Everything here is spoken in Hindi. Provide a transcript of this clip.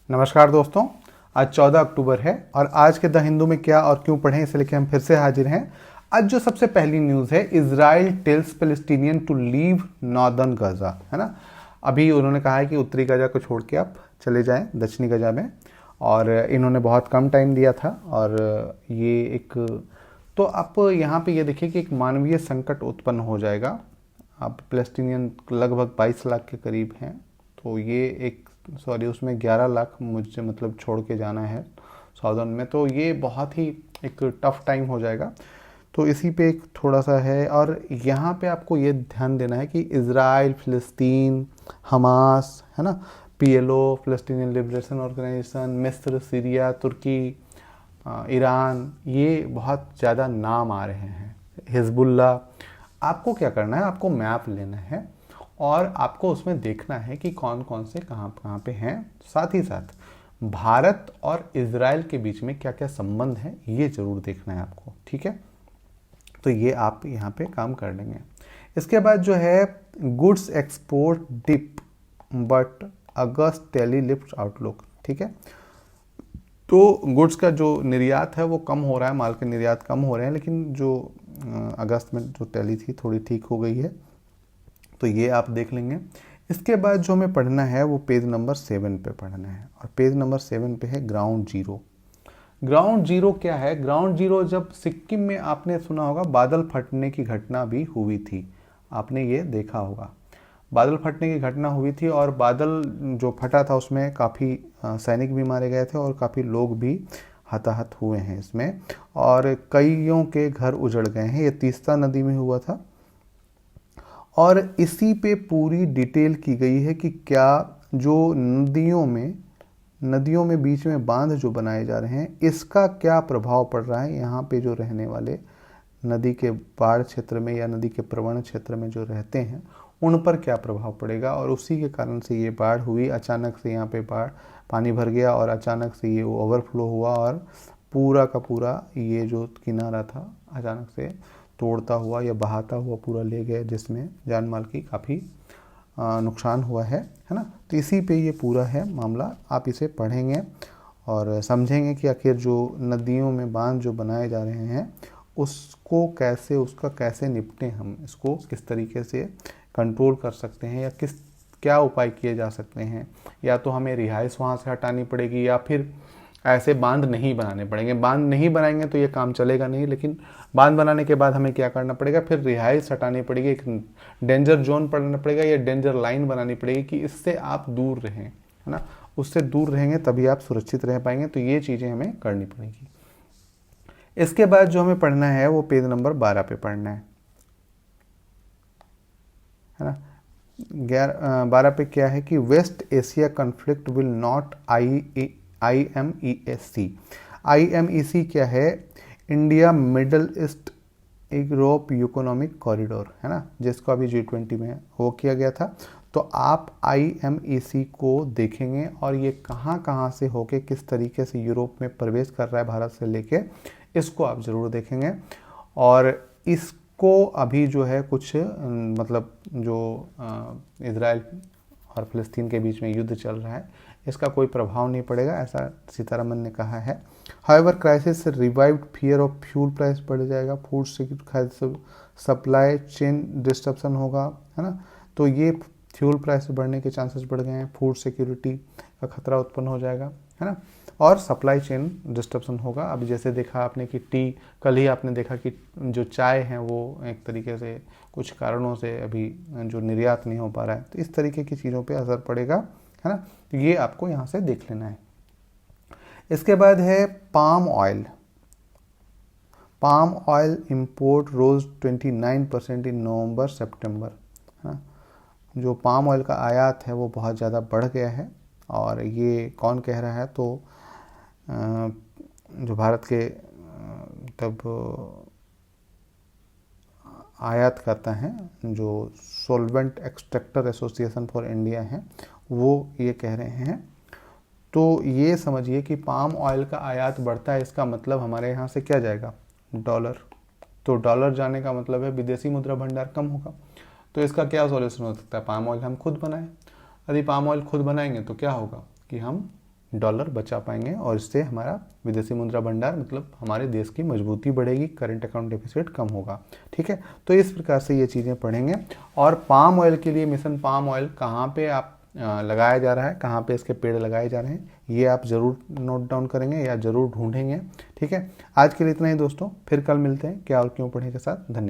नमस्कार दोस्तों। आज 14 अक्टूबर है और आज के द हिंदू में क्या और क्यों पढ़ें इसे लेकर हम फिर से हाजिर हैं। आज जो सबसे पहली न्यूज़ है, Israel tells Palestinian to leave northern Gaza, है ना। अभी उन्होंने कहा है कि उत्तरी गजा को छोड़ के आप चले जाएं दक्षिणी गजा में, और इन्होंने बहुत कम टाइम दिया था। और ये एक, तो आप यहाँ पे ये देखिए कि एक मानवीय संकट उत्पन्न हो जाएगा। अब पैलेस्टीनियन लगभग 22 लाख के करीब हैं, तो ये एक, सॉरी, उसमें 11 लाख मुझे मतलब छोड़ के जाना है साउदर्न में, तो ये बहुत ही एक टफ टाइम हो जाएगा। तो इसी पे एक थोड़ा सा है। और यहाँ पे आपको ये ध्यान देना है कि इज़राइल, फ़िलिस्तीन, हमास, है ना, पीएलओ, फ़िलिस्तीनियन लिबरेशन ऑर्गेनाइजेशन, मिस्र, सीरिया, तुर्की, ईरान, ये बहुत ज़्यादा नाम आ रहे हैं, हिजबुल्ला। आपको क्या करना है, आपको मैप लेना है और आपको उसमें देखना है कि कौन कौन से कहाँ कहाँ पे हैं। साथ ही साथ भारत और इजराइल के बीच में क्या क्या संबंध है, ये जरूर देखना है आपको, ठीक है। तो ये आप यहाँ पे काम कर लेंगे। इसके बाद जो है, goods export dip but August tally lift outlook, ठीक है। तो गुड्स का जो निर्यात है वो कम हो रहा है, माल के निर्यात कम हो रहे हैं, लेकिन जो अगस्त में जो टैली थी थोड़ी ठीक हो गई है, तो ये आप देख लेंगे। इसके बाद जो हमें पढ़ना है वो पेज नंबर 7 पे पढ़ना है, और पेज नंबर 7 पे है ग्राउंड जीरो। ग्राउंड जीरो क्या है? ग्राउंड जीरो, जब सिक्किम में आपने सुना होगा बादल फटने की घटना भी हुई थी, आपने ये देखा होगा, बादल फटने की घटना हुई थी, और बादल जो फटा था उसमें काफ़ी सैनिक भी मारे गए थे और काफ़ी लोग भी हताहत हुए हैं इसमें, और कईयों के घर उजड़ गए हैं। ये तीस्ता नदी में हुआ था, और इसी पे पूरी डिटेल की गई है कि क्या जो नदियों में बीच में बांध जो बनाए जा रहे हैं, इसका क्या प्रभाव पड़ रहा है यहाँ पे जो रहने वाले नदी के बाढ़ क्षेत्र में या नदी के प्रवण क्षेत्र में जो रहते हैं, उन पर क्या प्रभाव पड़ेगा। और उसी के कारण से ये बाढ़ हुई, अचानक से यहाँ पे बाढ़ पानी भर गया और अचानक से ये ओवरफ्लो हुआ, और पूरा का पूरा ये जो किनारा था अचानक से तोड़ता हुआ या बहाता हुआ पूरा ले गए, जिसमें जान माल की काफ़ी नुकसान हुआ है ना। तो इसी पे ये पूरा है मामला। आप इसे पढ़ेंगे और समझेंगे कि आखिर जो नदियों में बांध जो बनाए जा रहे हैं उसको कैसे, उसका कैसे निपटें, हम इसको किस तरीके से कंट्रोल कर सकते हैं, या क्या उपाय किए जा सकते हैं। या तो हमें रिहाइश वहाँ से हटानी पड़ेगी, या फिर ऐसे बांध नहीं बनाने पड़ेंगे। बांध नहीं बनाएंगे तो ये काम चलेगा नहीं, लेकिन बांध बनाने के बाद हमें क्या करना पड़ेगा, फिर रिहाइश हटानी पड़ेगी, एक डेंजर जोन पड़ना पड़ेगा या डेंजर लाइन बनानी पड़ेगी कि इससे आप दूर रहें, है ना। उससे दूर रहेंगे तभी आप सुरक्षित रह पाएंगे। तो ये चीज़ें हमें करनी पड़ेगी। इसके बाद जो हमें पढ़ना है वो पेज नंबर 12 पे पढ़ना है ना। 12 पे क्या है कि West Asia conflict will not IMEC। IMEC क्या है? India Middle East Europe economic corridor, है ना, जिसको अभी G20 में वो किया गया था। तो आप IMEC को देखेंगे और ये कहाँ कहाँ से होके किस तरीके से यूरोप में प्रवेश कर रहा है भारत से लेके, इसको आप ज़रूर देखेंगे। और इसको अभी जो है कुछ मतलब जो इजराइल और फ़िलिस्तीन के बीच में युद्ध चल रहा है, इसका कोई प्रभाव नहीं पड़ेगा, ऐसा सीतारमन ने कहा है। हाउएवर क्राइसिस से revived fear of fuel price बढ़ जाएगा, food security, supply chain disruption होगा, है ना। तो ये फ्यूल प्राइस बढ़ने के चांसेस बढ़ गए हैं, फूड सिक्योरिटी का खतरा उत्पन्न हो जाएगा, है ना, और सप्लाई चेन डिस्ट्रप्शन होगा। अभी जैसे देखा आपने कि कल ही आपने देखा कि जो चाय है वो एक तरीके से कुछ कारणों से अभी जो निर्यात नहीं हो पा रहा है, तो इस तरीके की चीज़ों पे असर पड़ेगा, है ना। तो ये आपको यहाँ से देख लेना है। इसके बाद है palm oil. Palm oil import rose 29% in November September, है ना। जो पाम ऑयल का आयात है वो बहुत ज़्यादा बढ़ गया है, और ये कौन कह रहा है? तो जो भारत के तब आयात करता है, जो solvent extractor association for India है, वो ये कह रहे हैं। तो ये समझिए कि पाम ऑयल का आयात बढ़ता है, इसका मतलब हमारे यहाँ से क्या जाएगा? डॉलर। तो डॉलर जाने का मतलब है विदेशी मुद्रा भंडार कम होगा। तो इसका क्या सॉल्यूशन हो सकता है? पाम ऑयल हम खुद बनाएं। यदि पाम ऑयल खुद बनाएंगे तो क्या होगा कि हम डॉलर बचा पाएंगे और इससे हमारा विदेशी मुद्रा भंडार मतलब हमारे देश की मजबूती बढ़ेगी, करंट अकाउंट डेफिसिट कम होगा। ठीक है, तो इस प्रकार से ये चीज़ें पढ़ेंगे। और पाम ऑयल के लिए मिशन पाम ऑयल कहाँ पे आप लगाया जा रहा है, कहाँ पे इसके पेड़ लगाए जा रहे हैं, ये आप ज़रूर नोट डाउन करेंगे या ज़रूर ढूंढेंगे। ठीक है, आज के लिए इतना ही दोस्तों, फिर कल मिलते हैं क्या और क्यों पढ़ें के साथ। धन्यवाद।